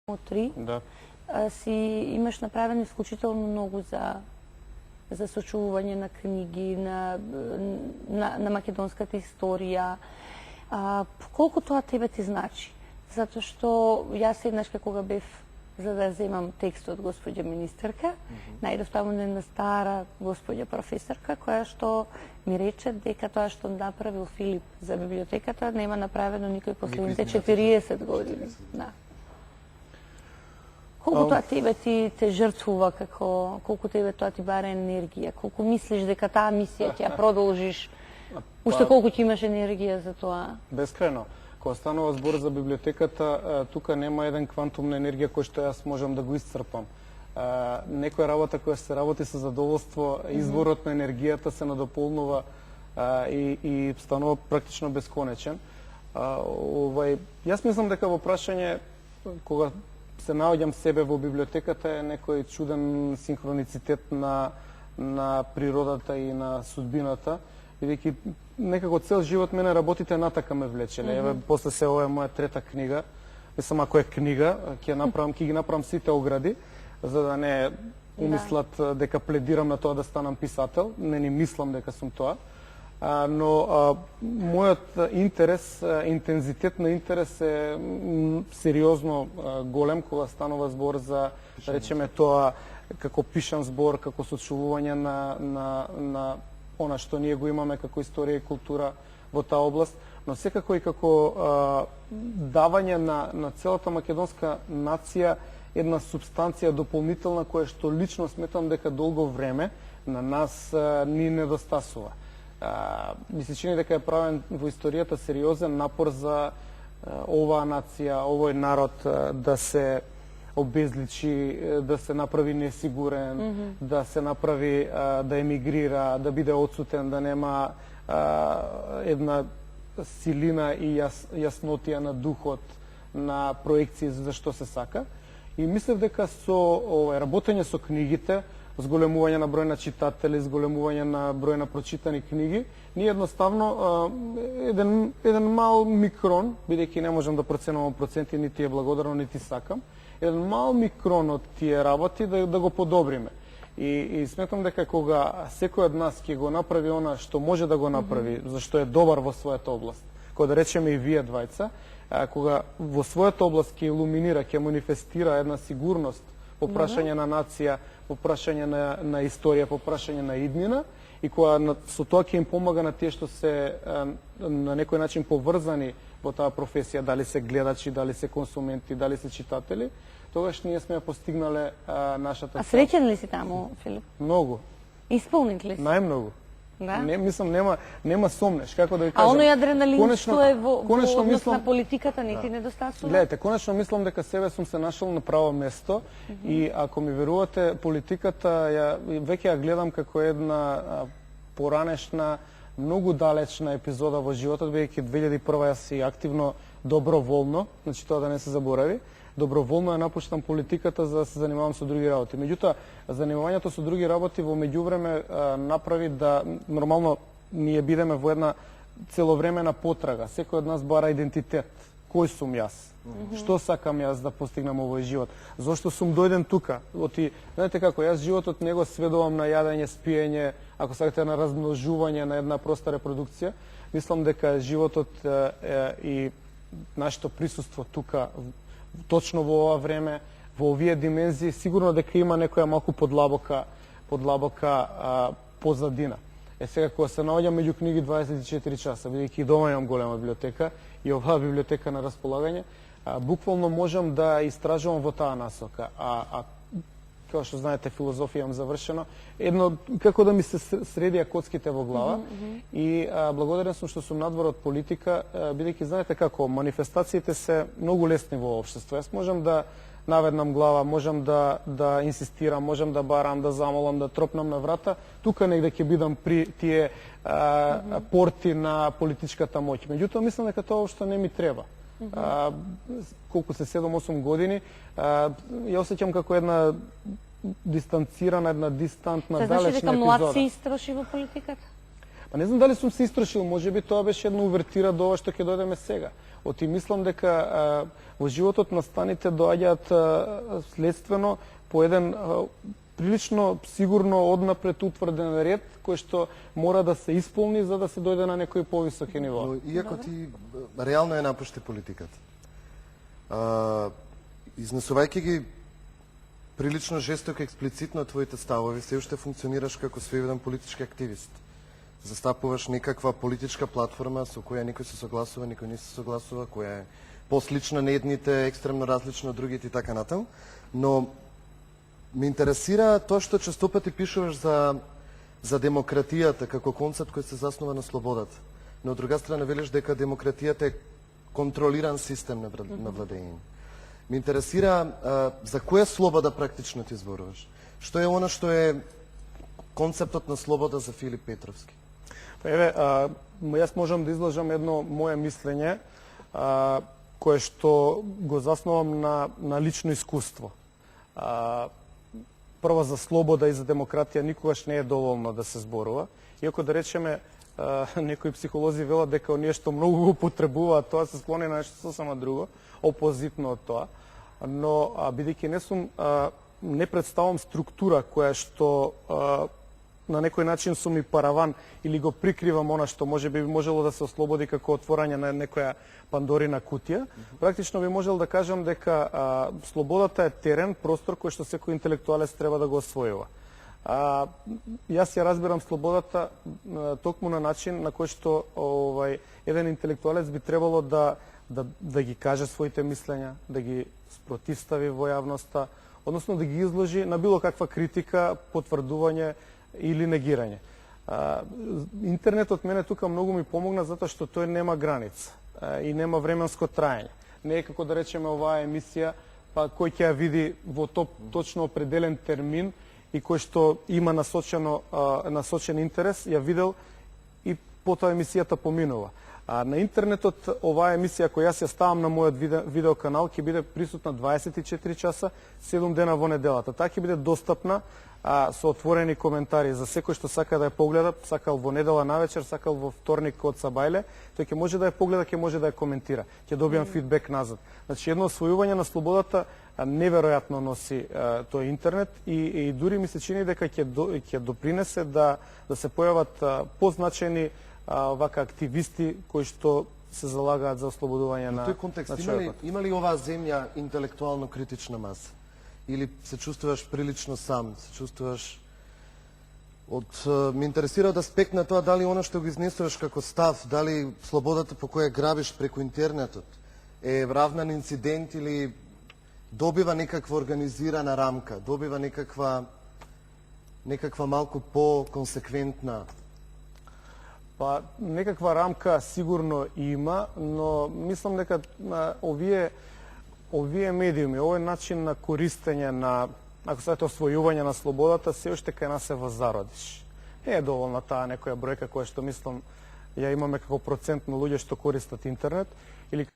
3, Да. си имаш направено исклучително многу за сочувување на книги, на македонската историја. Колку тоа тебе ти значи? Затоа што јас еднаш кога бев за да земам текст од господја министерка, најдов таму една стара господја професорка која што ми рече дека тоа што направил Филип за библиотеката нема направено никој последните 40 години. Да. Колку тоа тебе те жртвува, колку тебе тоа ти бара енергија, колку мислиш дека таа мисија ќе ја продолжиш, уште колку ќе имаш енергија за тоа? Бескрајно. Кога станува збор за библиотеката, тука нема еден квантум на енергија кој што јас можам да го исцрпам. Некоја работа која се работи со задоволство, изворот на енергијата се надополнува и станува практично бесконечен. Јас мислам дека во прашање кога се наоѓам себе во библиотеката е некој чуден синхроницитет на природата и на судбината, бидејќи некако цел живот мене работите натака ме влечеле. Еве после се ова е моја трета книга. Мислам ако е книга, ќе ги направам сите огради за да не умислат дека пледирам на тоа да станам писател. Не ни мислам дека сум тоа. Но мојот интерес, интензитет на интерес е сериозно голем кога станува збор за, да речеме тоа, како пишан збор, како сочувување на она што ние го имаме како историја и култура во таа област, но секако и како давање на целата македонска нација една субстанција дополнителна која што лично сметам дека долго време на нас ни недостасува. Ми се чини дека е правен во историјата сериозен напор за оваа нација, овој народ да се обезличи, да се направи несигурен, да се направи да емигрира, да биде отсутен, да нема една силина и јаснотија на духот, на проекции за што се сака. И мислев дека со работење со книгите, зголемување на број на читатели, зголемување на број на прочитани книги, ние едноставно еден мал микрон, бидејќи не можам да проценувам проценти, нити е благодарно, нити сакам, еден мал микрон од тие работи да го подобриме. И сметам дека кога секој од нас ќе го направи она што може да го направи, зашто е добар во својата област, кога да речеме и вие двајца, кога во својата област ќе илуминира, ќе манифестира една сигурност по прашање на нација, по прашање на историја, по прашање на иднина, и кога со тоа ќе им помага на тие што се на некој начин поврзани во таа професија, дали се гледачи, дали се консументи, дали се читатели, тогаш ние сме постигнале нашата цел. А среќен ли си таму, Филип? Многу. Исполнет ли си? Најмногу. Да? Мислам, нема сомнеш, како да ви кажам. А оној адреналин што е во однос на политиката не ти недостасува? Гледате, конечно мислам дека себе сум се нашол на право место и ако ми верувате, политиката веќе ја гледам како една поранешна, многу далечна епизода во животот, бидејќи 2001 јас си активно доброволно, значи тоа да не се заборави, доброволно ја напуштам политиката за да се занимавам со други работи. Меѓутоа, занимавањето со други работи во меѓувреме направи да нормално ние бидеме во една целовремена потрага. Секој од нас бара идентитет. Кој сум јас? Што сакам јас да постигнам овој живот? Зошто сум дојден тука? Знаете како, јас животот не го сведувам на јадење, спиење, ако сакате на размножување, на една проста репродукција. Мислам дека животот и нашето присуство тука точно во ова време, во овие димензии, сигурно дека има некоја малку подлабока позадина. Сега кога се наоѓам меѓу книги 24 часа, бидејќи и дома имам голема библиотека и оваа библиотека на располагање, буквално можам да истражувам во таа насока. Како што знаете, филозофија имам завршено, како да ми се средија коцките во глава и благодарен сум што сум надвор од политика, бидејќи знаете како, манифестациите се многу лесни во општество. Јас можам да наведнам глава, можам да инсистирам, можам да барам, да замолам, да тропнам на врата, тука негде ќе бидам при тие порти на политичката моќ. Меѓутоа, мислам дека тоа што не ми треба. Колку се 7-8 години, ја осеќам како една дистанцирана, една дистантна, далечна епизода. Значи дека млад си истроши во политиката? Па не знам дали сум се истрошил, можеби тоа беше една увертира до ова што ќе дојдеме сега. Оти мислам дека во животот настаните доаѓаат следствено по еден прилично сигурно однапред утврден ред кој што мора да се исполни за да се дојде на некој повисоки ниво. Но иако ти реално напушти политиката, изнесувајќи ги прилично жестоко експлицитно твоите ставови, се уште функционираш како сведен политички активист. Застапуваш некаква политичка платформа со која никој се согласува, никој не се согласува, која е послична на едните, екстремно различна од другите и така натаму. Но ме интересира тоа што често пати пишуваш за демократијата како концепт кој се заснова на слободата. Но од друга страна велиш дека демократијата е контролиран систем на владење. Ме интересира за која слобода практично ти зборуваш? Што е она што е концептот на слобода за Филип Петровски? Па еве, јас можам да изложам едно мое мислење кое што го заснувам на лично искуство. Прво, за слобода и за демократија никогаш не е доволно да се зборува. Иако да речеме, некои психолози велат дека оние што многу го потребуваат тоа се склони на нешто сосема друго, опозитно од тоа. Но бидејќи не представам структура која што на некој начин сум и параван или го прикривам она што може би можело да се ослободи како отворање на некоја Пандорина кутија, практично би можел да кажам дека слободата е терен, простор кој што секој интелектуалец треба да го освојува. Јас ја разбирам слободата токму на начин на кој што еден интелектуалец би требало да ги каже своите мислења, да ги спротивстави во јавноста, односно да ги изложи на било каква критика, потврдување или негирање. Интернетот мене тука многу ми помогна затоа што тој нема граница и нема временско траење. Не е како да речеме оваа емисија, па кој ќе ја види во точно определен термин и кој што има насочен интерес, ја видел и потоа емисијата поминува. На интернетот оваа емисија која јас ја ставам на мојот видеоканал ќе биде присутна 24 часа, 7 дена во неделата. Таа ќе биде достапна со отворени коментари за секој што сака да ја погледа, сакал во недела навечер, сакал во вторник од сабајле, тој ќе може да ја погледа, ќе може да ја коментира, ќе добиам фидбек назад. Значи едно освојување на слободата неверојатно носи тој интернет и дури ми се чини дека ќе допринесе да се појават позначени вака активисти кои што се залагаат за ослободување на човекот. Во тој контекст има ли оваа земја интелектуално критична маса? Или се чувствуваш прилично сам, се чувствуваш ме интересира од аспект на тоа дали она што го изнесуваш како став, дали слободата по која грабиш преку интернетот е равнан инцидент или добива некаква организирана рамка, добива некаква малку по-консеквентна. Па некаква рамка сигурно има, но мислам дека овие медиуми, овој начин на користење на, ако сакате, освојување на слободата, се уште кај нас се во зародиш. Не е доволна таа некоја бројка која што мислам ја имаме како процент на луѓе што користат интернет или